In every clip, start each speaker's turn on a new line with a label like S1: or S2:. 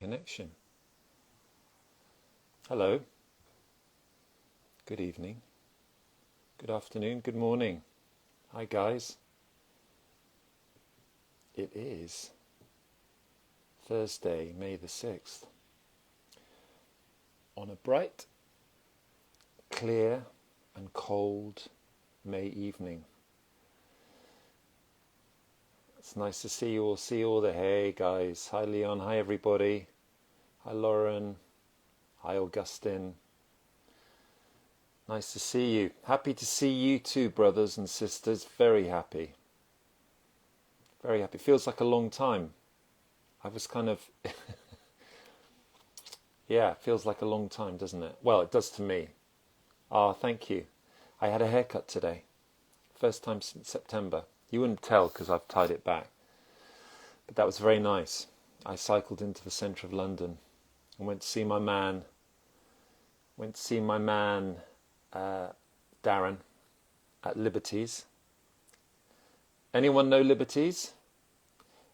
S1: connection. Hello, good evening, good afternoon, good morning. Hi guys. It is Thursday, May the 6th. On a bright, clear and cold May evening. It's nice to see you all there. Hey guys, hi Leon, hi everybody. Hi Lauren, hi Augustine. Nice to see you. Happy to see you too, brothers and sisters. Very happy. Very happy. Feels like a long time. I was kind of... yeah, it feels like a long time, doesn't it? Well, it does to me. Ah, thank you. I had a haircut today. First time since September. You wouldn't tell because I've tied it back. But that was very nice. I cycled into the centre of London and went to see my man. Darren at Liberties. Anyone know Liberties?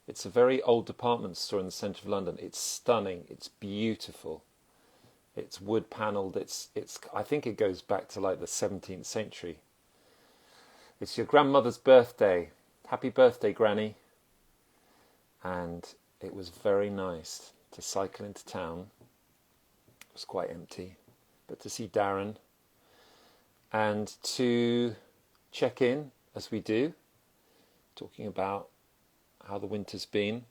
S1: It's a very old department store in the centre of London. It's stunning. It's beautiful. It's wood panelled. It's. I think it goes back to like the 17th century. It's your grandmother's birthday. Happy birthday, Granny. And it was very nice to cycle into town. It was quite empty. But to see Darren and to check in, as we do, talking about how the winter's been.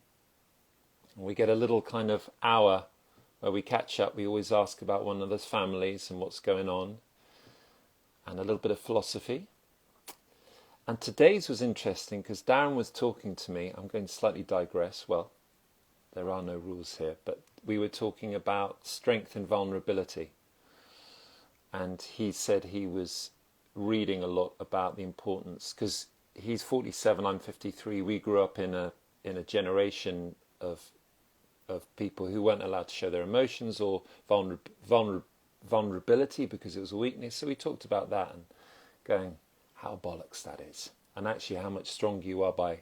S1: And we get a little kind of hour where we catch up. We always ask about one another's families and what's going on, and a little bit of philosophy. And today's was interesting because Darren was talking to me. I'm going to slightly digress. Well, there are no rules here, but we were talking about strength and vulnerability. And he said he was reading a lot about the importance, because he's 47, I'm 53. We grew up in a generation of people who weren't allowed to show their emotions or vulnerability because it was a weakness. So we talked about that and going, how bollocks that is, and actually how much stronger you are by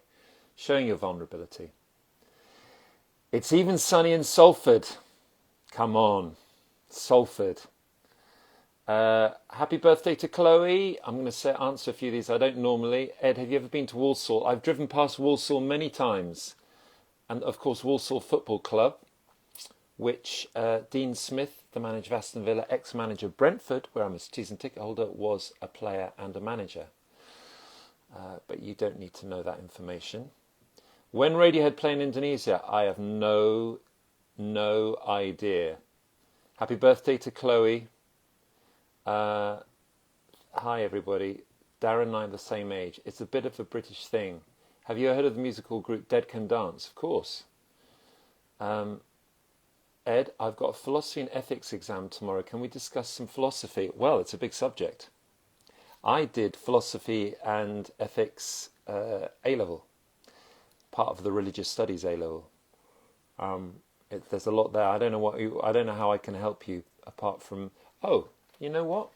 S1: showing your vulnerability. It's even sunny in Salford. Come on, Salford. Happy birthday to Chloe. I'm going to answer a few of these. I don't normally. Ed, have you ever been to Walsall? I've driven past Walsall many times. And of course, Walsall Football Club, which Dean Smith, the manager of Aston Villa, ex-manager of Brentford, where I'm a season ticket holder, was a player and a manager. But you don't need to know that information. When Radiohead play in Indonesia, I have no idea. Happy birthday to Chloe. Hi everybody. Darren and I are the same age. It's a bit of a British thing. Have you heard of the musical group Dead Can Dance? Of course. Ed, I've got a philosophy and ethics exam tomorrow. Can we discuss some philosophy? Well, it's a big subject. I did philosophy and ethics A-level, part of the religious studies A-level. There's a lot there. I don't know how I can help you apart from. Oh, you know what?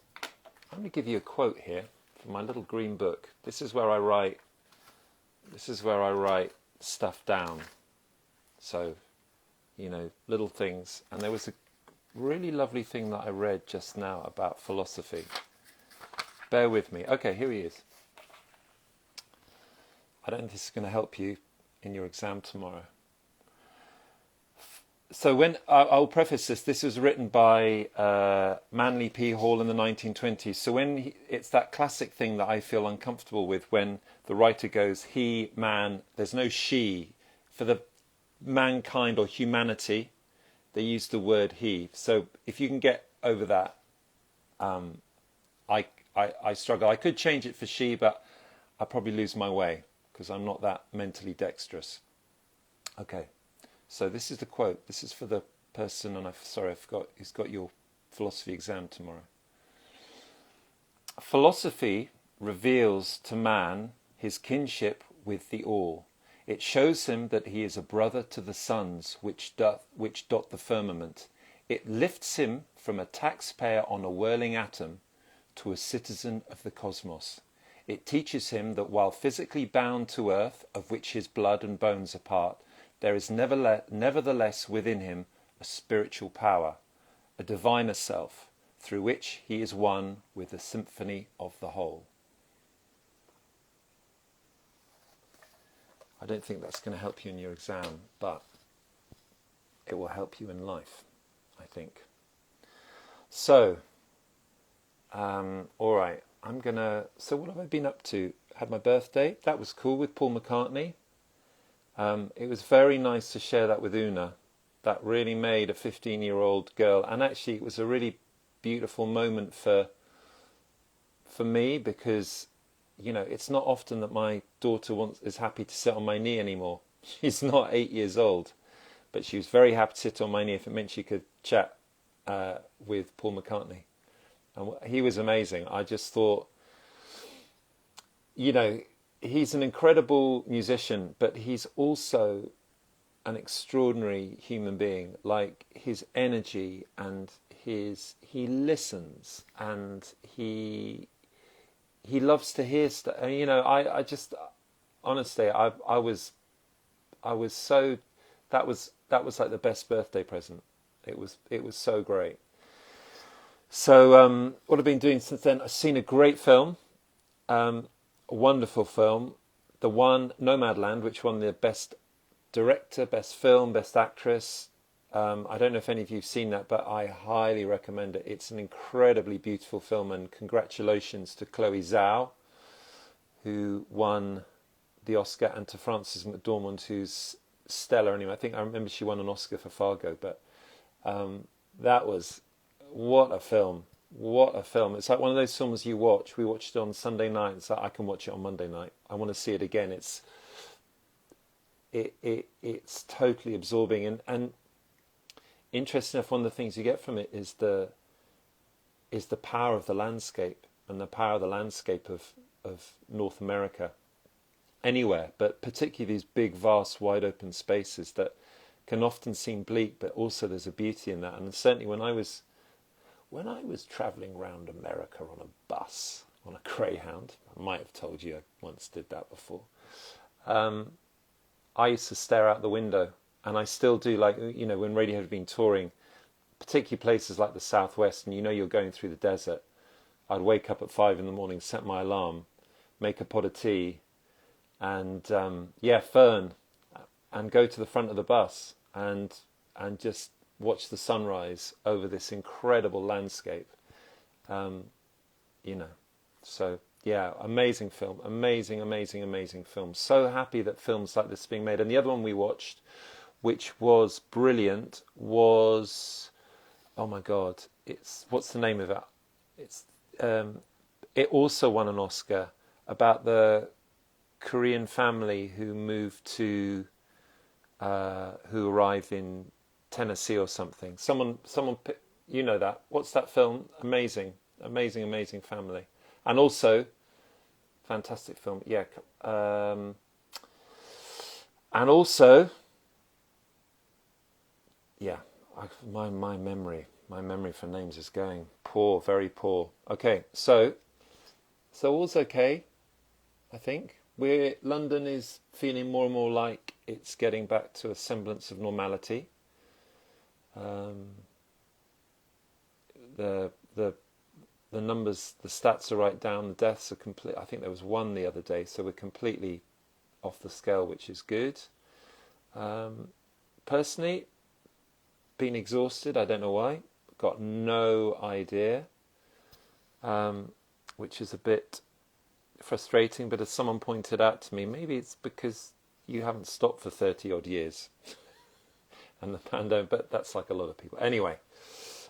S1: I'm going to give you a quote here from my little green book. This is where I write stuff down. So, little things. And there was a really lovely thing that I read just now about philosophy. Bear with me. Okay, here he is. I don't know if this is going to help you in your exam tomorrow. So when I'll preface this was written by Manly P. Hall in the 1920s. So it's that classic thing that I feel uncomfortable with when the writer goes, he, man, there's no she. For the mankind or humanity, they use the word he. So if you can get over that, I struggle. I could change it for she, but I'll probably lose my way because I'm not that mentally dexterous. Okay. So this is the quote. This is for the person, and I forgot, who's got your philosophy exam tomorrow. Philosophy reveals to man his kinship with the all. It shows him that he is a brother to the suns which dot the firmament. It lifts him from a taxpayer on a whirling atom to a citizen of the cosmos. It teaches him that while physically bound to earth, of which his blood and bones are part, there is nevertheless within him a spiritual power, a diviner self, through which he is one with the symphony of the whole. I don't think that's going to help you in your exam, but it will help you in life, I think. So, all right, so what have I been up to? Had my birthday. That was cool with Paul McCartney. It was very nice to share that with Una. That really made a 15-year-old girl, and actually it was a really beautiful moment for me, because it's not often that my daughter is happy to sit on my knee anymore. She's not 8 years old, but she was very happy to sit on my knee if it meant she could chat with Paul McCartney. And he was amazing. I just thought, he's an incredible musician, but he's also an extraordinary human being. Like, his energy and he listens, and he loves to hear stuff. And, I just, honestly, I was so, that was like the best birthday present. It was so great. So what I've been doing since then, I've seen a great film, a wonderful film, the one Nomadland, which won the best director, best film, best actress. I don't know if any of you've seen that, but I highly recommend it. It's an incredibly beautiful film, and congratulations to Chloe Zhao, who won the Oscar, and to Frances McDormand, who's stellar. Anyway, I remember she won an Oscar for Fargo, but that was, what a film. What a film. It's like one of those films you watch. We watched it on Sunday night. It's like, I can watch it on Monday night. I want to see it again. It's totally absorbing, and interesting enough, one of the things you get from it is the power of the landscape, and the power of the landscape of North America, anywhere, but particularly these big, vast, wide open spaces that can often seem bleak, but also there's a beauty in that. And certainly when I was travelling around America on a bus, on a Greyhound, I might have told you I once did that before, I used to stare out the window, and I still do, like, when Radiohead have been touring, particularly places like the Southwest, and you're going through the desert, I'd wake up at 5 a.m, set my alarm, make a pot of tea, and Fern, and go to the front of the bus and just watch the sunrise over this incredible landscape. So yeah, amazing film, amazing film. So happy that films like this are being made. And the other one we watched, which was brilliant, was, oh my God, what's the name of it? It also won an Oscar, about the Korean family who moved to, who arrived in Tennessee or something. Someone, that. What's that film? Amazing family. And also, fantastic film. Yeah. And also, yeah, my memory for names is going poor, very poor. Okay, so all's okay, I think. London is feeling more and more like it's getting back to a semblance of normality. The numbers, the stats are right down. The deaths are complete. I think there was one the other day, so we're completely off the scale, which is good. Personally, been exhausted. I don't know why. Got no idea, which is a bit frustrating. But as someone pointed out to me, maybe it's because you haven't stopped for 30 odd years, and the pandemic. But that's like a lot of people. Anyway.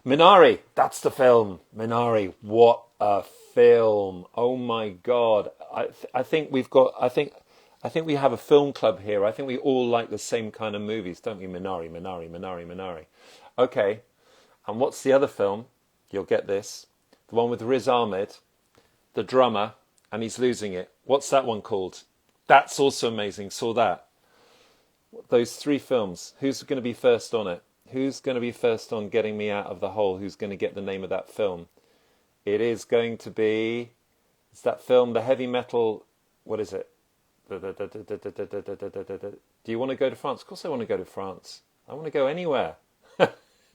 S1: Minari, that's the film. Minari, what a film! Oh my God! I think we have a film club here. I think we all like the same kind of movies, don't we? Minari. Okay, and what's the other film? You'll get this. The one with Riz Ahmed, the drummer, and he's losing it. What's that one called? That's also amazing. Saw that. Those three films. Who's going to be first on it? Who's going to be first on getting me out of the hole? Who's going to get the name of that film? It is going to be... It's that film, the heavy metal... What is it? Do you want to go to France? Of course I want to go to France. I want to go anywhere.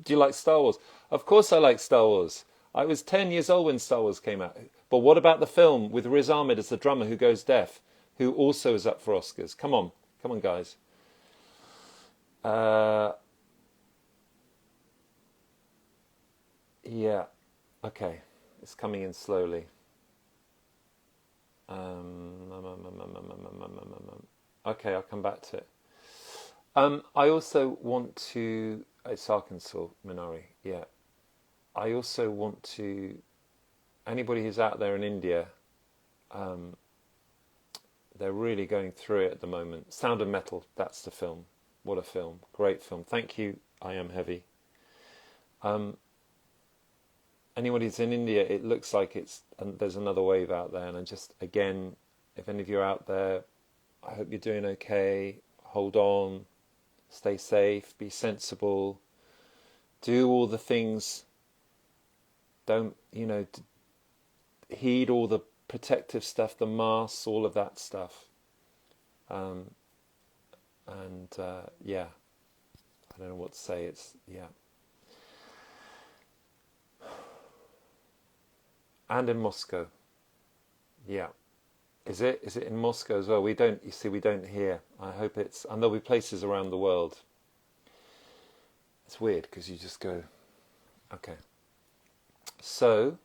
S1: Do you like Star Wars? Of course I like Star Wars. I was 10 years old when Star Wars came out. But what about the film with Riz Ahmed as the drummer who goes deaf, who also is up for Oscars? Come on. Come on, guys. Uh, yeah. Okay. It's coming in slowly. Okay, I'll come back to it. I also want to... It's Arkansas, Minari. Yeah. I also want to... Anybody who's out there in India, they're really going through it at the moment. Sound of Metal, that's the film. What a film. Great film. Thank you, I Am Heavy. Anyone who's in India, it looks like there's another wave out there. And just, again, if any of you are out there, I hope you're doing okay. Hold on. Stay safe. Be sensible. Do all the things. Don't, heed all the protective stuff, the masks, all of that stuff. Yeah, I don't know what to say. Yeah. And in Moscow. Yeah. Is it in Moscow as well? We don't hear. I hope and there'll be places around the world. It's weird because you just go, okay. So,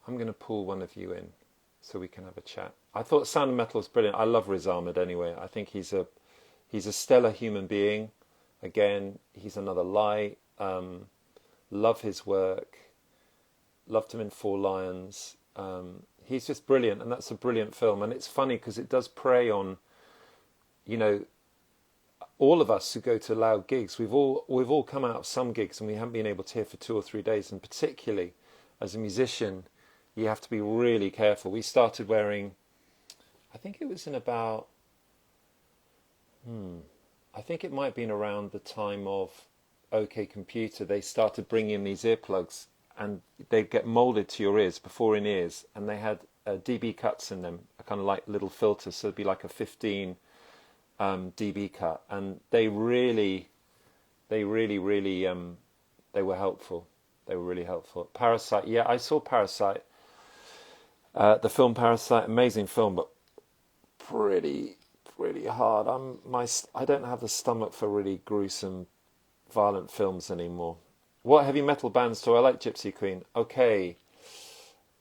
S1: I'm going to pull one of you in so we can have a chat. I thought Sound of Metal was brilliant. I love Riz Ahmed anyway. I think he's a stellar human being. Again, he's another light. Love his work. Loved him in Four Lions. He's just brilliant, and that's a brilliant film. And it's funny because it does prey on, all of us who go to loud gigs. We've all come out of some gigs and we haven't been able to hear for 2 or 3 days. And particularly as a musician, you have to be really careful. We started wearing, I think it was in about, I think it might have been around the time of OK Computer. They started bringing in these earplugs and they'd get molded to your ears, before in ears, and they had dB cuts in them, a kind of like little filter, so it'd be like a 15 dB cut, and they were helpful. They were really helpful. Parasite, yeah, I saw Parasite, the film Parasite, amazing film, but pretty hard. I don't have the stomach for really gruesome, violent films anymore. What heavy metal bands do I like? Gypsy Queen. Okay,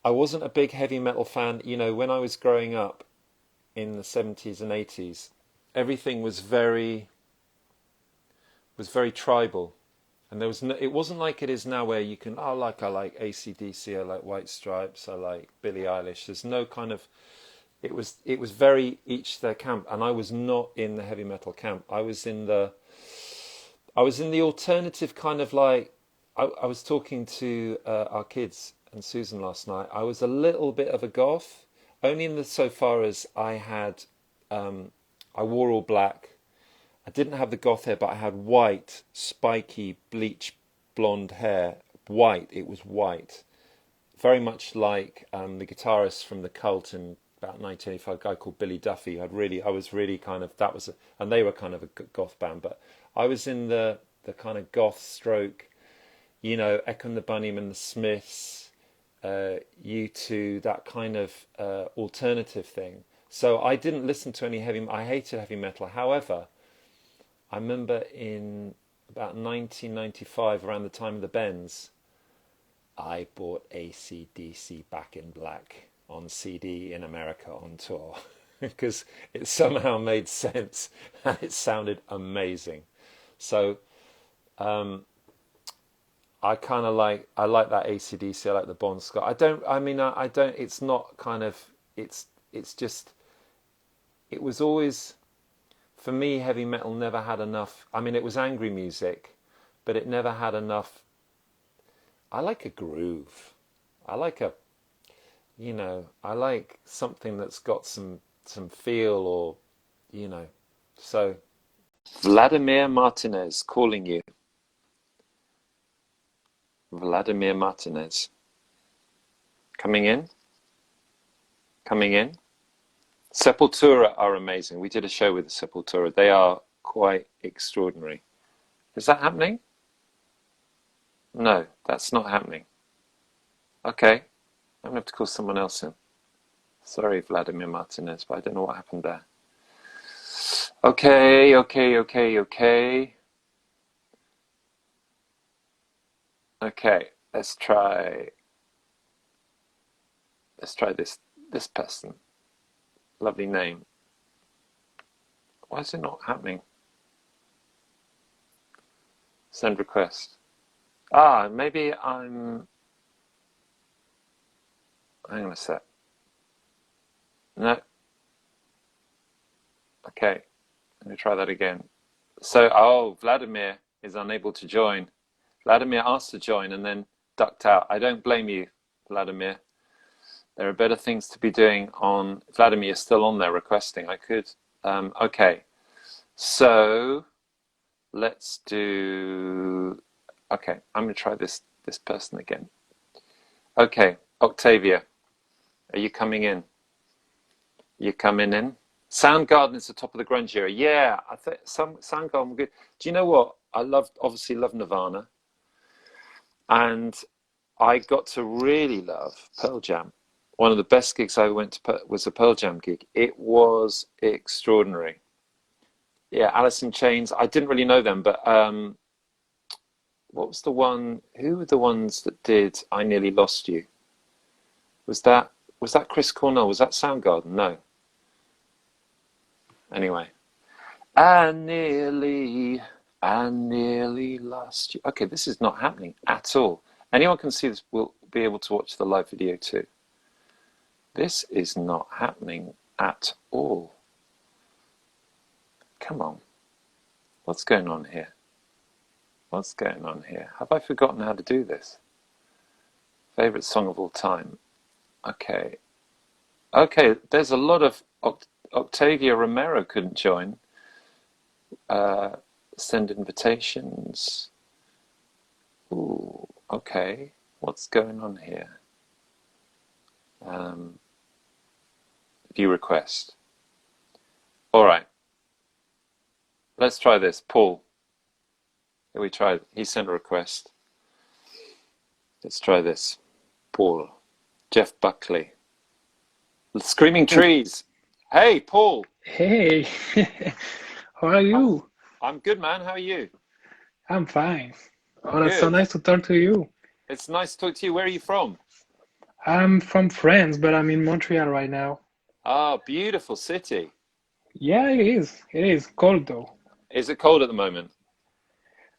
S1: I wasn't a big heavy metal fan. When I was growing up in the 70s and 80s, everything was very tribal, and there was it wasn't like it is now where you can I like AC/DC, I like White Stripes, I like Billie Eilish. There's no kind of it was very each their camp, and I was not in the heavy metal camp. I was in the alternative kind of like I was talking to our kids and Susan last night. I was a little bit of a goth, only in so far as I had I wore all black. I didn't have the goth hair, but I had white, spiky, bleach blonde hair. White, it was white. Very much like the guitarist from The Cult in about 1985, a guy called Billy Duffy. I was really kind of, and they were kind of a goth band, but I was in the kind of goth stroke, Echo and the Bunnymen, the Smiths, U2, that kind of alternative thing. So I didn't listen to any I hated heavy metal. However, I remember in about 1995, around the time of the Bends, I bought AC/DC Back in Black on CD in America on tour because it somehow made sense and it sounded amazing. So I kind of like that AC/DC. I like the Bon Scott. I don't. It's not kind of. It's just. It was always, for me, heavy metal never had enough. It was angry music, but it never had enough. I like a groove. I like I like something that's got some feel, or, So, Vladimir Martinez calling you. Vladimir Martinez. Coming in. Sepultura are amazing. We did a show with Sepultura. They are quite extraordinary. Is that happening? No, that's not happening. Okay, I'm gonna have to call someone else in. Sorry, Vladimir Martinez, but I don't know what happened there. Okay. Okay, let's try this person. Lovely name. Why is it not happening? Send request. Maybe hang on a sec. No. Okay, let me try that again. So, Vladimir is unable to join. Vladimir asked to join and then ducked out. I don't blame you, Vladimir. There are better things to be doing on... Vladimir is still on there requesting. I could... okay, so let's do... Okay, I'm going to try this person again. Okay, Octavia, are you coming in? You coming in? Soundgarden is the top of the grunge era. Yeah, I think Soundgarden were good. Do you know what? I obviously love Nirvana. And I got to really love Pearl Jam. One of the best gigs I went to was a Pearl Jam gig. It was extraordinary. Yeah, Alice in Chains. I didn't really know them, but what was the one? Who were the ones that did I Nearly Lost You? Was that Chris Cornell? Was that Soundgarden? No. Anyway, I nearly lost you. Okay, this is not happening at all. Anyone can see this will be able to watch the live video too. This is not happening at all. Come on. What's going on here? What's going on here? Have I forgotten how to do this? Favorite song of all time. Okay. Okay, there's a lot of... Octavia Romero couldn't join. Send invitations. Ooh, okay. What's going on here? View request. All right. Let's try this. Paul. Here we tried. He sent a request. Let's try this. Paul. Jeff Buckley. Screaming Trees. Hey, Paul.
S2: Hey, how are you?
S1: I'm good, man. How are you?
S2: I'm fine. Oh, that's so
S1: Good.
S2: nice to talk to you.
S1: It's nice to talk to you. Where are you from?
S2: I'm from France, but I'm in Montreal right now.
S1: Ah, beautiful city.
S2: Yeah, it is. It is cold though.
S1: Is it cold at the moment?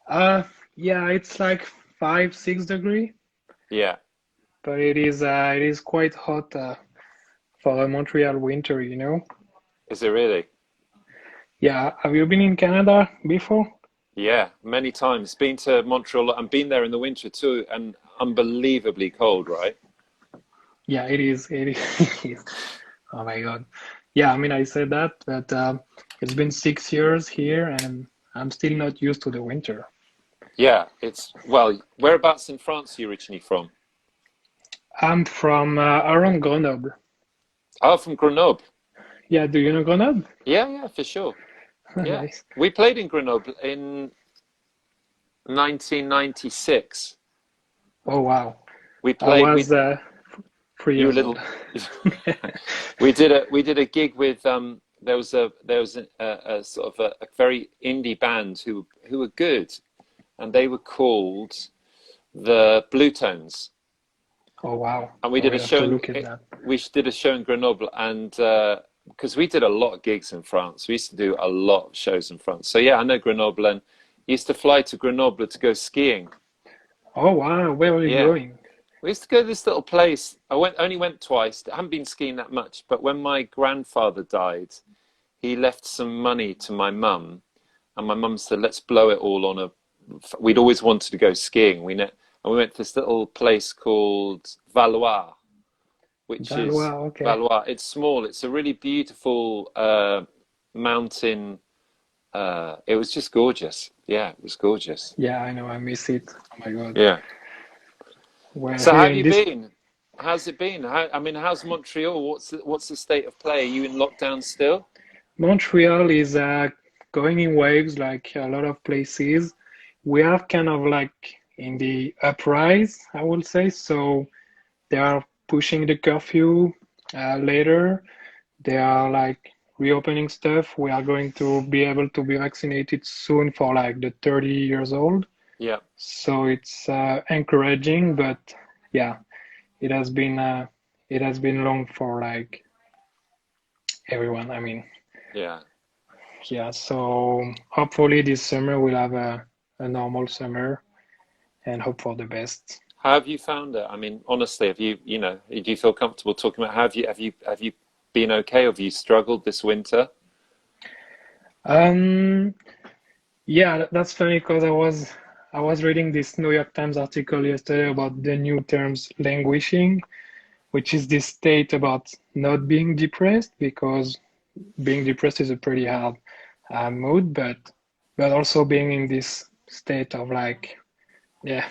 S2: Uh, yeah, it's like 5, 6 degrees,
S1: Yeah.
S2: but it is quite hot for a Montreal winter, you know?
S1: Is it really?
S2: Yeah, have you been in Canada before?
S1: Yeah, many times. Been to Montreal and been there in the winter too, and unbelievably cold, right?
S2: Yeah, it is. It is. It is. Oh my God. Yeah, I mean, I said that, but it's been 6 years here, and I'm still not used to the winter.
S1: Yeah, well, whereabouts in France are you originally from?
S2: I'm from around Grenoble.
S1: Oh, from Grenoble.
S2: Yeah, do you know Grenoble?
S1: Yeah, for sure. Yeah.
S2: Nice.
S1: We played in Grenoble in 1996.
S2: Oh wow.
S1: We
S2: I
S1: played,
S2: was 3
S1: you were
S2: years old.
S1: little, we did a gig with, there was a sort of a very indie band who were good, and they were called the Blue Tones.
S2: Oh wow.
S1: And we
S2: I
S1: did a
S2: will have to
S1: show
S2: look at that.
S1: in Grenoble, and because we did a lot of gigs in France, we used to do a lot of shows in France. So yeah, I know Grenoble, and used to fly to Grenoble to go skiing.
S2: Oh wow, where are you
S1: Yeah,
S2: going?
S1: we used to go to this little place. Only went twice. I haven't been skiing that much, but when my grandfather died, he left some money to my mum, and my mum said, "Let's blow it all on a." We'd always wanted to go skiing. And we went to this little place called Valois, which is
S2: Valois, okay.
S1: Valois. It's small. It's a really beautiful mountain. It was just gorgeous. Yeah, it was gorgeous.
S2: Yeah, I know, I miss it. Oh my God.
S1: Yeah.
S2: We're
S1: So how
S2: here
S1: have
S2: in
S1: you
S2: this
S1: been? How's it been? How's Montreal? What's the state of play? Are you in lockdown still?
S2: Montreal is going in waves like a lot of places. We have kind of like in the uprise, I will say. So they are pushing the curfew later. They are like reopening stuff. We are going to be able to be vaccinated soon for like the 30 years old.
S1: Yeah.
S2: So it's encouraging, but yeah, it has been uh, it has been long for like everyone. I mean,
S1: Yeah.
S2: yeah. So hopefully this summer we'll have a normal summer and hope for the best.
S1: How have you found it? I mean, honestly, have you, you know, do you feel comfortable talking about have you been okay? Have you struggled this winter?
S2: Um, yeah, that's funny because I was reading this New York Times article yesterday about the new terms languishing, which is this state about not being depressed because being depressed is a pretty hard mood, but also being in this state of like, yeah,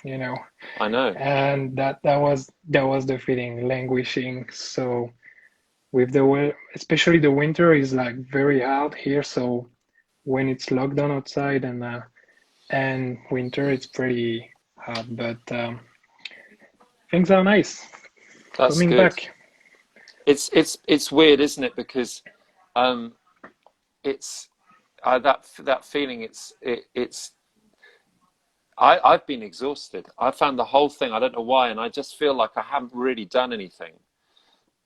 S2: you know,
S1: I know.
S2: and that was the feeling, languishing. So with the way, especially the winter is like very hard here. So when it's lockdown outside and winter, it's pretty hard. But things are nice.
S1: That's
S2: Coming
S1: good.
S2: back.
S1: It's weird, isn't it? Because um, it's that feeling. It's I've been exhausted. I found the whole thing. I don't know why, and I just feel like I haven't really done anything.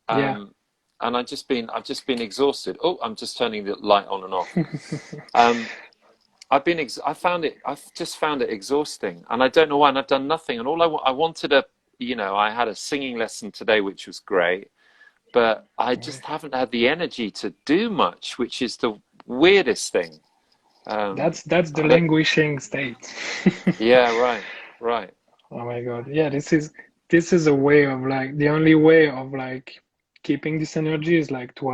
S2: Yeah.
S1: Um, and I've just been exhausted. Oh, I'm just turning the light on and off. Um, I've just found it exhausting, and I don't know why. And I've done nothing. And I wanted I had a singing lesson today, which was great, but I just haven't had the energy to do much, which is the weirdest thing.
S2: That's the
S1: I don't.
S2: languishing state.
S1: Yeah, right, right.
S2: Oh my God. Yeah, this is a way of like the only way of like keeping this energy is like to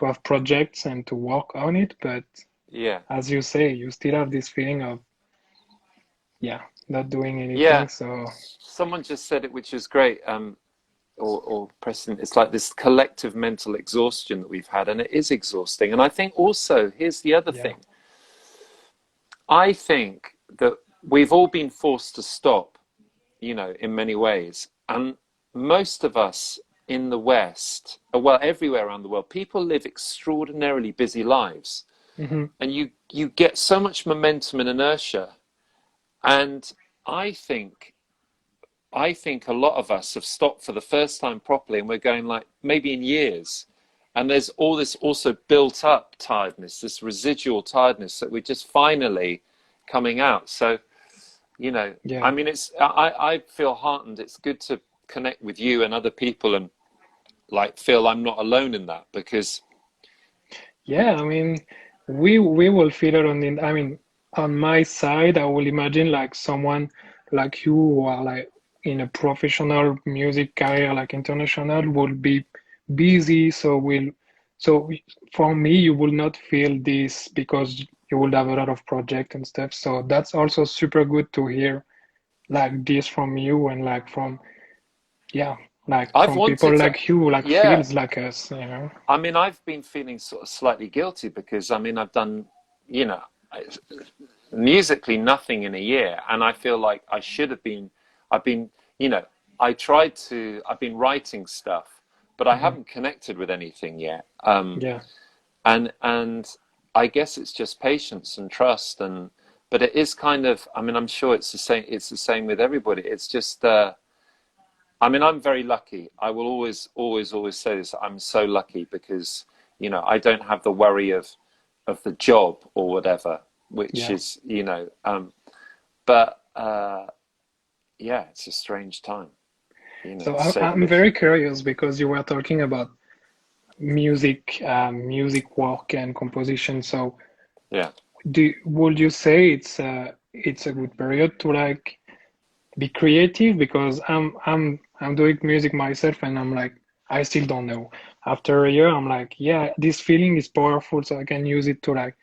S2: have projects and to work on it. But
S1: Yeah,
S2: as you say, you still have this feeling of yeah, not doing
S1: yeah.
S2: anything. So
S1: Someone just said it, which is great. Or Preston, it's like this collective mental exhaustion that we've had, and it is exhausting. And I think also, here's the other
S2: yeah.
S1: thing. I think that we've all been forced to stop, in many ways. And most of us in the West, well, everywhere around the world, people live extraordinarily busy lives.
S2: Hmm.
S1: And you get so much momentum and inertia. And I think I think a lot of us have stopped for the first time properly, and we're going like maybe in years. And there's all this also built up tiredness, this residual tiredness that we're just finally coming out. So, I
S2: Yeah.
S1: mean, I feel heartened. It's good to connect with you and other people and like feel I'm not alone in that because,
S2: Yeah, I mean, we will feel it on the, I mean, on my side, I will imagine like someone like you who are like in a professional music career, like international, will be busy. So for me, you will not feel this because you will have a lot of project and stuff. So that's also super good to hear like this from you and like from, yeah, like
S1: I've
S2: from people
S1: wanted to,
S2: like you, like
S1: yeah.
S2: feels like us, you know?
S1: I mean, I've been feeling sort of slightly guilty because I mean, I've done, you know, musically nothing in a year, and I feel like I should have been. I've been, you know, I've been writing stuff, but I
S2: Hmm.
S1: haven't connected with anything yet.
S2: Yeah.
S1: And I guess it's just patience and trust, and but it is kind of. I mean, I'm sure it's the same. It's the same with everybody. It's just. I mean, I'm very lucky. I will always, always, always say this. I'm so lucky because, I don't have the worry of the job or whatever, which
S2: Yeah.
S1: is, but yeah, it's a strange time,
S2: So
S1: to say the
S2: I'm
S1: least.
S2: very curious because you were talking about music, music work and composition. So
S1: Yeah.
S2: would you say it's a good period to like be creative? Because I'm doing music myself and I'm like I still don't know. After a year, I'm like, yeah, this feeling is powerful, so I can use it to like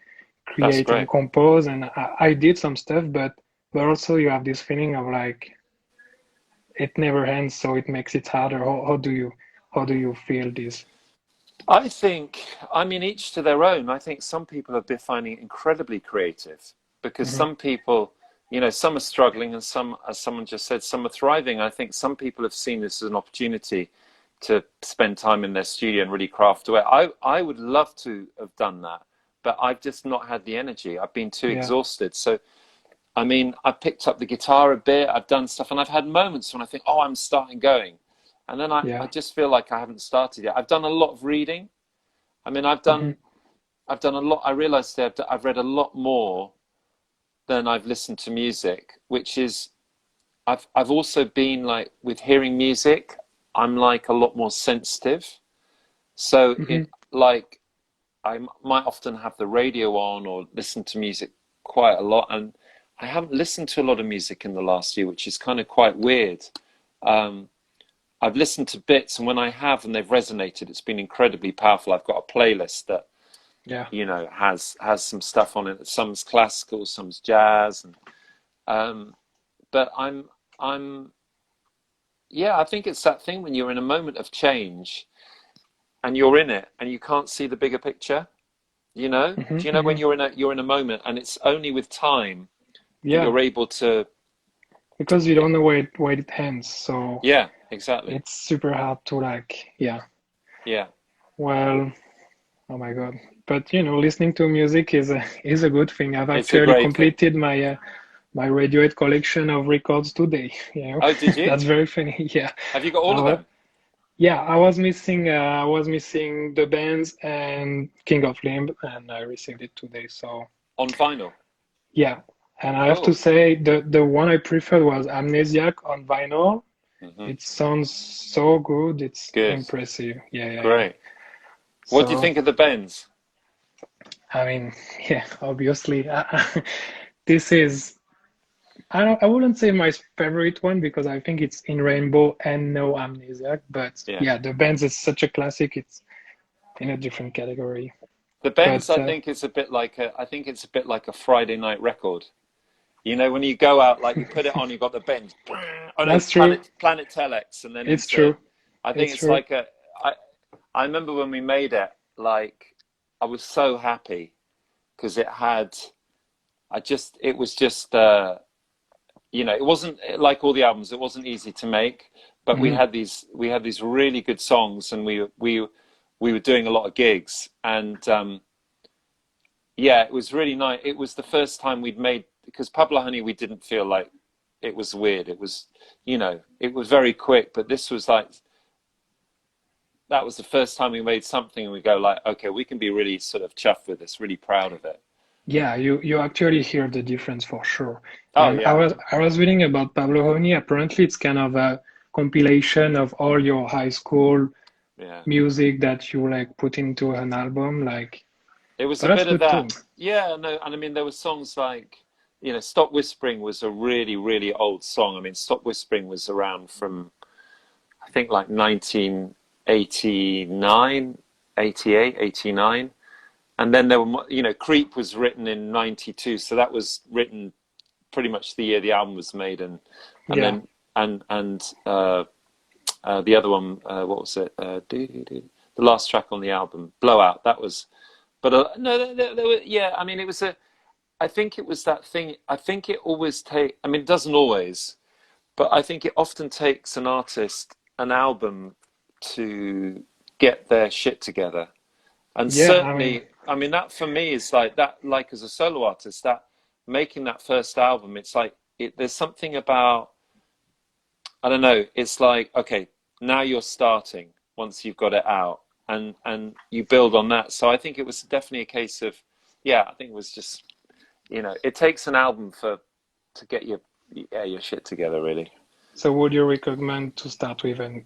S1: That's
S2: create and
S1: great.
S2: compose. And I did some stuff, but also you have this feeling of like it never ends, so it makes it harder. How do you feel this?
S1: I think, I mean, each to their own. I think some people have been finding it incredibly creative because
S2: Hmm.
S1: some people you know, some are struggling and some, as someone just said, some are thriving. I think some people have seen this as an opportunity to spend time in their studio and really craft away. I would love to have done that, but I've just not had the energy. I've been too
S2: Yeah,
S1: exhausted. So, I mean, I've picked up the guitar a bit, I've done stuff, and I've had moments when I think, oh, I'm starting going. And then I
S2: yeah.
S1: just feel like I haven't started yet. I've done a lot of reading. I mean,
S2: Hmm.
S1: I've done a lot. I realized that I've read a lot more than I've listened to music, which is, I've also been like, with hearing music, I'm like a lot more sensitive. So
S2: Hmm.
S1: it, like, I might often have the radio on or listen to music quite a lot, and I haven't listened to a lot of music in the last year, which is kind of quite weird. Um, I've listened to bits, and when I have and they've resonated, it's been incredibly powerful. I've got a playlist that,
S2: Yeah.
S1: you know, has some stuff on it. Some's classical, some's jazz, and um, but I'm yeah, I think it's that thing when you're in a moment of change and you're in it and you can't see the bigger picture. You know,
S2: Hmm.
S1: do you know
S2: Hmm.
S1: when you're in a moment, and it's only with time that
S2: Yeah,
S1: you're able to
S2: because you
S1: yeah,
S2: don't know where it ends, so
S1: yeah, exactly,
S2: it's super hard to like, yeah.
S1: yeah,
S2: Well, oh my God. But listening to music is a good thing. I've
S1: it's a
S2: actually
S1: great thing.
S2: completed my Radiohead collection of records today.
S1: Oh, did you?
S2: That's very funny. Yeah.
S1: Have you got all
S2: I
S1: of
S2: was,
S1: them
S2: yeah, I was missing the bands and King of Limb, and I received it today. So
S1: on vinyl?
S2: yeah. And I have to
S1: Cool.
S2: say the one I preferred was Amnesiac on vinyl.
S1: Hmm.
S2: It sounds so good. It's
S1: Good,
S2: impressive. Yeah, yeah, yeah.
S1: great. What do you
S2: So
S1: think of the Bends?
S2: I mean, yeah, obviously, this is I wouldn't say my favorite one because I think it's in Rainbow and No Amnesiac, but
S1: Yeah,
S2: yeah, the Bands is such a classic. It's in a different category.
S1: the Bends.
S2: But
S1: I think it's a bit like a. I think it's a bit like a Friday night record. You know, when you go out, like you put it on, you got the Bends. Oh no,
S2: that's true.
S1: Planet Telex, and then
S2: It's
S1: into.
S2: true.
S1: I think
S2: It's
S1: it's
S2: true.
S1: like a. I remember when we made it. Like, I was so happy because it had. It was just. You know, it wasn't like all the albums. It wasn't easy to make, but
S2: Hmm.
S1: we had these really good songs, and we were doing a lot of gigs, and yeah, it was really nice. It was the first time we'd made, because Pablo Honey, we didn't feel like it was weird. It was, you know, it was very quick, but this was like, that was the first time we made something and we go like, okay, we can be really sort of chuffed with this, really proud of it.
S2: Yeah, you actually hear the difference for sure.
S1: Oh
S2: And I
S1: yeah,
S2: was I was reading about Pablo Honey. Apparently, it's kind of a compilation of all your high school
S1: yeah.
S2: music that you like put into an album. Like,
S1: It was
S2: but
S1: a
S2: that's
S1: bit of
S2: good too.
S1: that. Yeah, no, and I mean, there were songs like, you know, Stop Whispering was a really, really old song. I mean, Stop Whispering was around from, I think, like 1989, 88, 89. And then there were, you know, Creep was written in 92. So that was written pretty much the year the album was made. And
S2: Yeah.
S1: then, the other one, what was it? The last track on the album, Blowout. That was, but no, there were, yeah, I mean, it was a, I think it was that thing. I think it always take. I mean, it doesn't always, but I think it often takes an artist an album to get their shit together. And
S2: Yeah, I mean,
S1: certainly, I mean, that for me is like that. Like as a solo artist, that making that first album, it's like there's something about, I don't know. It's like, okay, now you're starting once you've got it out, and you build on that. So I think it was definitely a case of, yeah, I think it was just, you know, it takes an album for to get your shit together, really.
S2: so would you recommend to start with an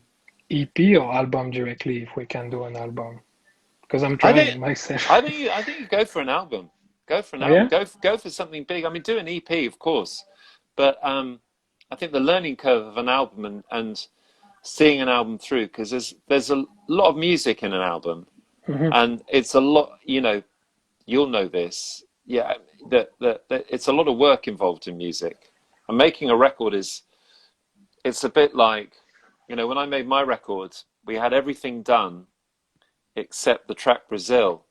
S2: EP or album directly if we can do an album? Because I'm
S1: I
S2: trying
S1: think
S2: myself.
S1: I think you go for an album. Go for an
S2: Oh
S1: album.
S2: yeah?
S1: Go for something big. I mean, do an EP, of course, but I think the learning curve of an album and seeing an album through, because there's a lot of music in an album,
S2: Hmm.
S1: and it's a lot. You know, you'll know this. Yeah, that it's a lot of work involved in music, and making a record is, it's a bit like, you know, when I made my record, we had everything done except the track Brazil,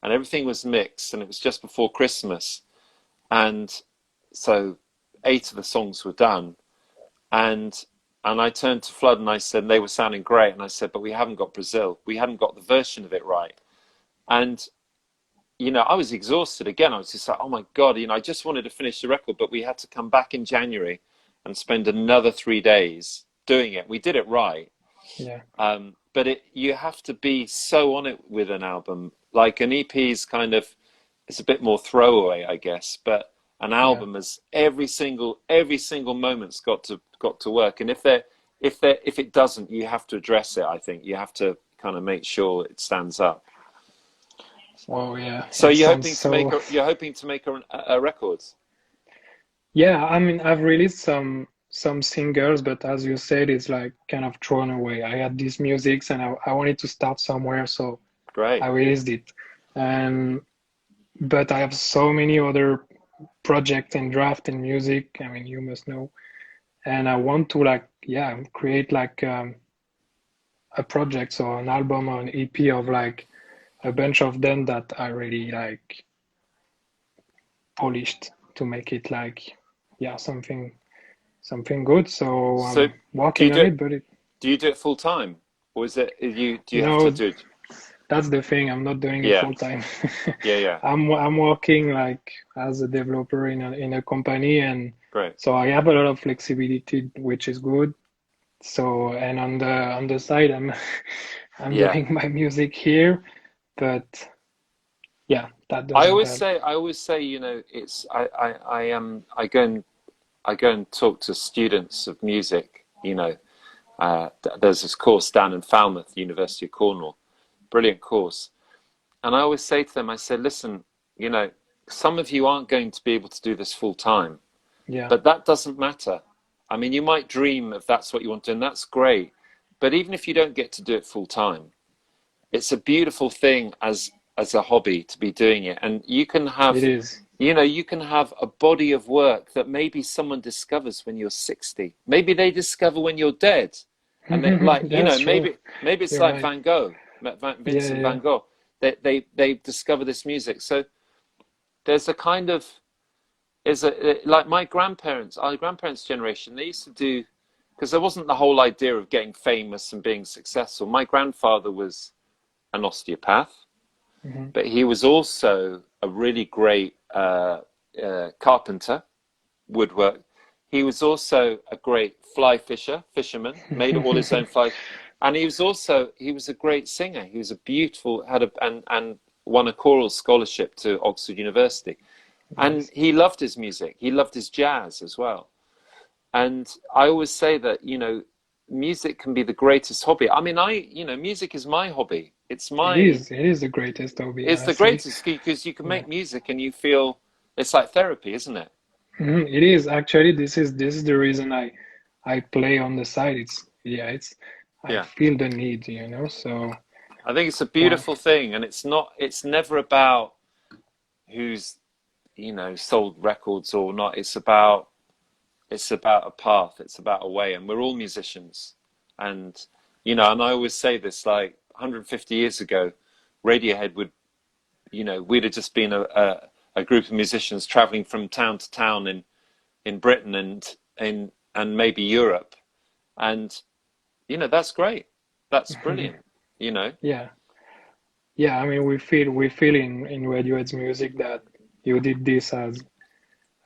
S1: and everything was mixed, and it was just before Christmas, and so 8 of the songs were done, and I turned to Flood and I said, and they were sounding great, and I said, but we haven't got Brazil. We hadn't got the version of it right. And, you know, I was exhausted again. I was just like, oh my God, you know, I just wanted to finish the record, but we had to come back in January and spend another 3 days doing it. We did it right.
S2: Yeah.
S1: But you have to be so on it with an album. Like an EP is kind of, it's a bit more throwaway, I guess, but an album is every single moment's got to work. And if it doesn't, you have to address it. I think you have to kind of make sure it stands up.
S2: Oh yeah.
S1: So you're hoping to make a record?
S2: Yeah, I mean, I've released some singles, but as you said, it's like kind of thrown away. I had these musics and I wanted to start somewhere, so
S1: Great.
S2: I released it. But I have so many other projects and draft and music. I mean, you must know. And I want to create like a project, so an album or an EP of like a bunch of them that I really like polished to make it like something good. So I'm working on it, but
S1: do you do it full time, or is it do you have to do it?
S2: That's the thing. I'm not doing it full time.
S1: Yeah.
S2: I'm working like as a developer in a company, and
S1: Great.
S2: so I have a lot of flexibility, which is good. So, and on the side, I'm doing my music here, but that doesn't
S1: I always say, you know, it's I go and talk to students of music. You know, there's this course down in Falmouth, University of Cornwall, brilliant course, and I always say to them, I said, listen, you know, some of you aren't going to be able to do this full time, but that doesn't matter. I mean, you might dream if that's what you want to do, and that's great. But even if you don't get to do it full time, it's a beautiful thing as a hobby to be doing it. And you can have, you know, you can have a body of work that maybe someone discovers when you're 60. Maybe they discover when you're dead. And they, like, you know, maybe it's
S2: you're
S1: like
S2: right.
S1: Van Gogh, Vincent van Gogh. They discover this music. So there's a kind of, like our grandparents' generation, they used to do, because there wasn't the whole idea of getting famous and being successful. My grandfather was an osteopath, but he was also a really great carpenter, woodwork. He was also a great fisherman, made all his own flies. And he was a great singer. He was a beautiful, and won a choral scholarship to Oxford University. And he loved his music. He loved his jazz as well. And I always say that, you know, music can be the greatest hobby. I mean, you know, music is my hobby. It
S2: is the greatest hobby.
S1: It's the greatest, because you can make music and you feel it's like therapy, isn't it?
S2: It is actually. This is the reason I play on the side. I feel the need, you know. So
S1: I think it's a beautiful thing, and it's never about who's, you know, sold records or not. It's about a path. It's about a way, and we're all musicians. And, you know, and I always say this, like 150 years ago, Radiohead we'd have just been a group of musicians traveling from town to town in Britain and maybe Europe. And, you know, that's great. That's brilliant, you know?
S2: Yeah. I mean, we feel in Radiohead's music that you did this as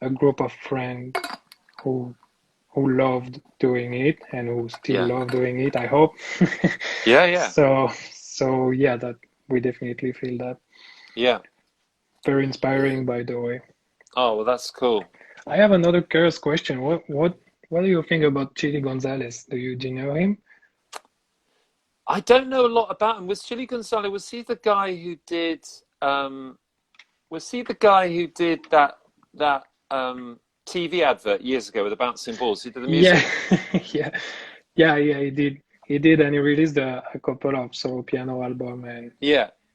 S2: a group of friends who loved doing it and who still love doing it, I hope.
S1: Yeah.
S2: So yeah, that we definitely feel that.
S1: Yeah.
S2: Very inspiring, by the way.
S1: Oh, well, that's cool.
S2: I have another curious question. What do you think about Chili Gonzalez? Do you know him?
S1: I don't know a lot about him. Was Chili Gonzalez, was he the guy who did that TV advert years ago with the bouncing balls? He did the music.
S2: Yeah, he did. He did, and he released a couple of solo piano album and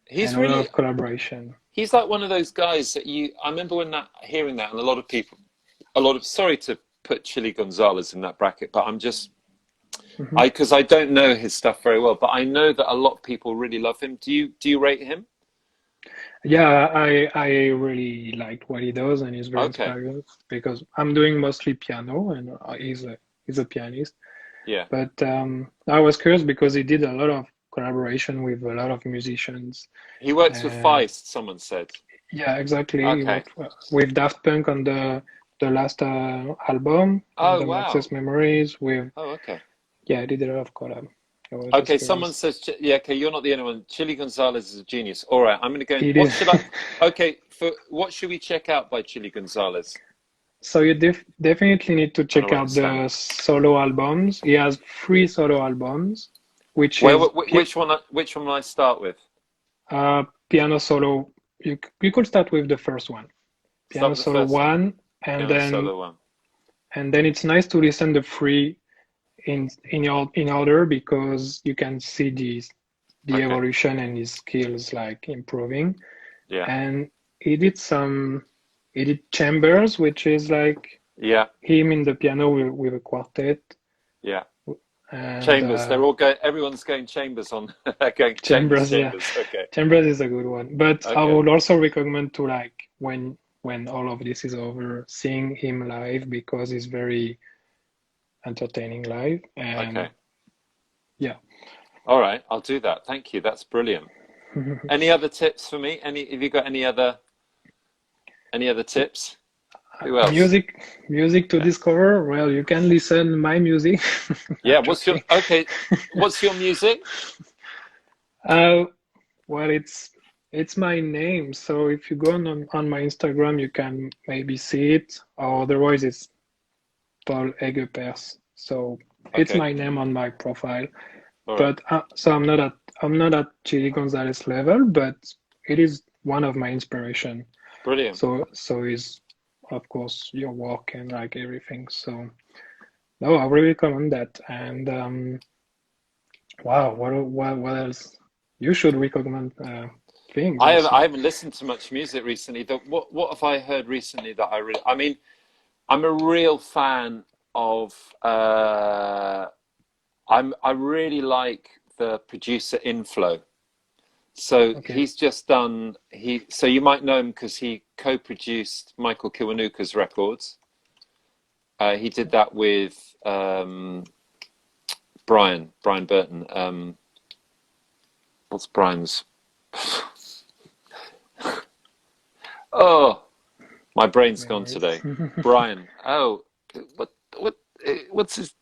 S1: he's
S2: and a lot of collaboration.
S1: He's like one of those guys that I remember hearing that, and sorry to put Chili Gonzalez in that bracket, but I'm just, because I don't know his stuff very well, but I know that a lot of people really love him. Do you rate him?
S2: Yeah, I really liked what he does, and he's very
S1: Okay.
S2: inspiring because I'm doing mostly piano, and he's a pianist.
S1: Yeah.
S2: But I was curious because he did a lot of collaboration with a lot of musicians.
S1: He works with
S2: Uh,
S1: Feist, someone said.
S2: yeah, exactly. He
S1: Okay.
S2: worked with Daft Punk on the last album, on
S1: Oh,
S2: the
S1: wow.
S2: Access Memories. With
S1: Oh, okay.
S2: yeah, I did a lot of collab. I was just
S1: Okay, someone
S2: curious.
S1: says, yeah, okay, you're not the only one. Chili Gonzalez is a genius. All right, I'm going to go.
S2: It
S1: What
S2: is.
S1: should I? Okay, for what should we check out by Chili Gonzalez?
S2: So you definitely need to
S1: Trying to
S2: check
S1: write this
S2: out
S1: down.
S2: the solo albums. He has three solo albums, which
S1: Where,
S2: is
S1: which one will I start with?
S2: piano solo. You could start with the first one,
S1: Start
S2: piano
S1: with the
S2: solo
S1: first one.
S2: one, and
S1: Piano
S2: then
S1: solo one.
S2: it's nice to listen the three in order because you can see the
S1: Okay.
S2: evolution and his skills like improving.
S1: Yeah.
S2: And he did chambers, which is like
S1: Yeah.
S2: him in the piano with a quartet.
S1: Yeah.
S2: And
S1: Chambers. They're all going. Everyone's going chambers on. Going chambers.
S2: chambers, yeah,
S1: Chambers. Okay.
S2: chambers is a good one. But I
S1: Okay.
S2: would also recommend to like when all of this is over, seeing him live because he's very entertaining live. And
S1: Okay.
S2: yeah.
S1: All right. I'll do that. Thank you. That's brilliant. Any other tips for me? Have you got any other tips? Who else?
S2: Music to
S1: Yeah.
S2: discover. Well, you can listen my music.
S1: Yeah.
S2: I'm
S1: What's your
S2: joking.
S1: okay? What's your music?
S2: Uh, well, it's my name. So if you go on my Instagram, you can maybe see it. Or otherwise, it's Paul Egepers. So it's
S1: Okay.
S2: my name on my profile.
S1: All right.
S2: But so I'm not at Chili Gonzalez level, but it is one of my inspiration.
S1: Brilliant.
S2: So is of course your work and like everything. So no, I really recommend that. And wow, what else? You should recommend things
S1: I
S2: also.
S1: haven't listened to much music recently. What have I heard recently that I really? I mean, I'm a real fan of. I really like the producer Inflow. So
S2: Okay.
S1: he's just done so you might know him because he co-produced Michael Kiwanuka's records. He did that with Brian Burton. What's Brian's? Oh, my brain's gone
S2: Memories.
S1: today. Brian. Oh, what what what's his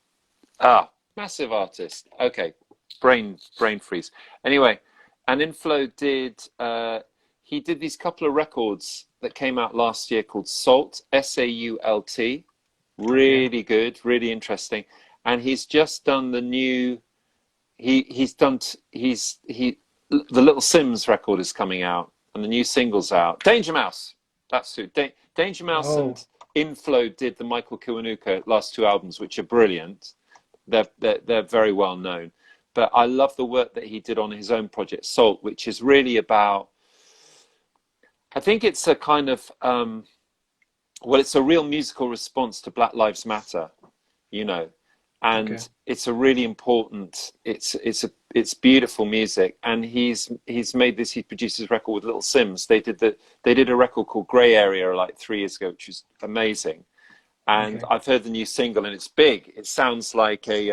S1: massive artist. Okay. Brain freeze. Anyway, and Inflow did he did these couple of records that came out last year called Salt, SAULT.
S2: Okay.
S1: Really good, really interesting. And he's just done the new he's done he the Little Sims record is coming out and the new single's out. Danger Mouse. That's who. Danger Mouse
S2: Oh,
S1: and Inflow did the Michael Kiwanuka last two albums, which are brilliant. They're very well known. But I love the work that he did on his own project, Salt, which is really about. I think it's a kind of well, it's a real musical response to Black Lives Matter, you know,
S2: okay.
S1: and it's a really important. It's beautiful music, and he's made this. He produced his record with Little Sims. They did a record called Grey Area like 3 years ago, which was amazing. And
S2: Okay.
S1: I've heard the new single, and it's big. It sounds like a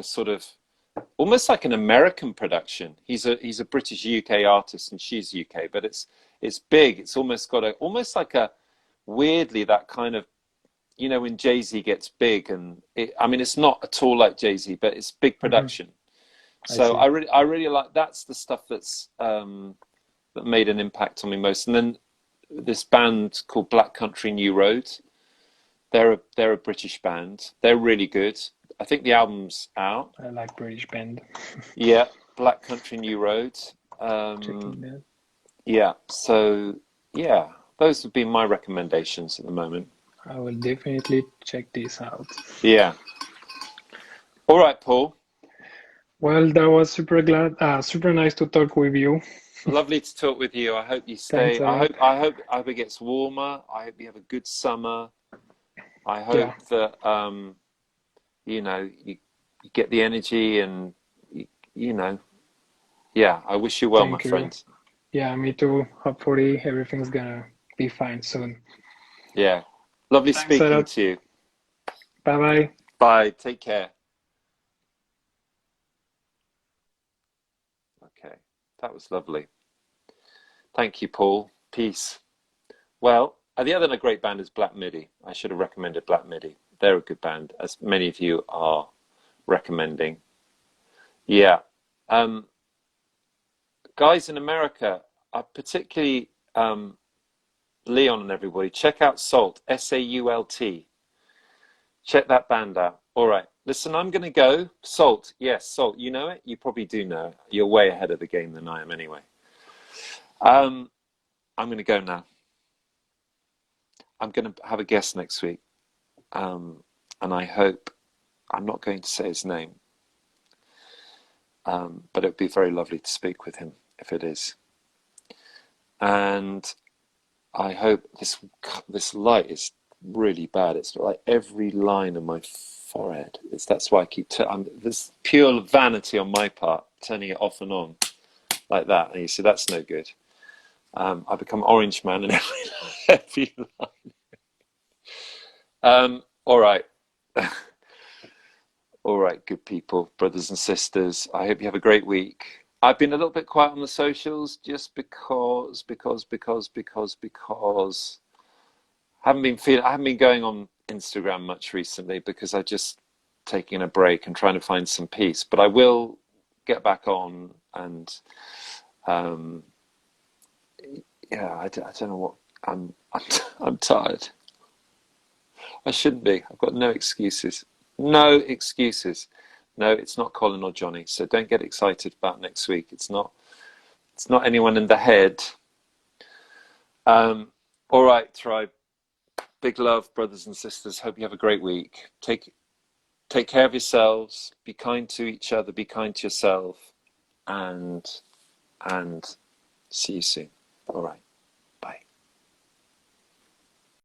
S1: sort of almost like an American production. He's a British UK artist, and she's UK, but it's big. It's almost got almost like a weirdly that kind of when Jay-Z gets big, and I mean it's not at all like Jay-Z, but it's big
S2: Hmm.
S1: production.
S2: I
S1: So
S2: see.
S1: I really like that's the stuff that made an impact on me most. And then this band called Black Country New Road. They're a British band. They're really good. I think the album's out.
S2: I like British band.
S1: Yeah, Black Country New Road.
S2: Checking that.
S1: Yeah, so yeah, those would be my recommendations at the moment.
S2: I will definitely check this out.
S1: Yeah. All right, Paul.
S2: Well, that was super nice to talk with you.
S1: Lovely to talk with you. I hope you
S2: Thanks
S1: stay.
S2: a lot.
S1: I hope it gets warmer. I hope you have a good summer. I
S2: Yeah,
S1: hope that you get the energy and you know, yeah, I wish you well, my
S2: thank you.
S1: friend.
S2: Yeah, me too. Hopefully everything's gonna be fine soon.
S1: Yeah. Lovely
S2: Thanks a
S1: speaking
S2: lot.
S1: to you.
S2: Bye bye.
S1: Bye. Take care. Okay. That was lovely. Thank you, Paul. Peace. Well, the other great band is Black Midi. I should have recommended Black Midi. They're a good band, as many of you are recommending. Yeah. Guys in America, particularly Leon and everybody, check out Salt, SAULT. Check that band out. All right. Listen, I'm going to go. Salt. Yes, Salt. You know it? You probably do know it. You're way ahead of the game than I am anyway. I'm going to go now. I'm going to have a guest next week. And I hope, I'm not going to say his name, but it would be very lovely to speak with him if it is. And I hope this light is really bad. It's like every line of my forehead. That's why I keep there's pure vanity on my part, turning it off and on like that. And you see, that's no good. I become Orange Man in every line. All right. All right, good people, brothers and sisters. I hope you have a great week. I've been a little bit quiet on the socials just because I haven't been going on Instagram much recently because I've just taken a break and trying to find some peace. But I will get back on, and yeah, I don't know what I'm tired. I shouldn't be. I've got no excuses. No excuses. No, it's not Colin or Johnny. So don't get excited about next week. It's not anyone in the head. All right, tribe. Big love, brothers and sisters. Hope you have a great week. Take care of yourselves. Be kind to each other. Be kind to yourself. And see you soon. All right.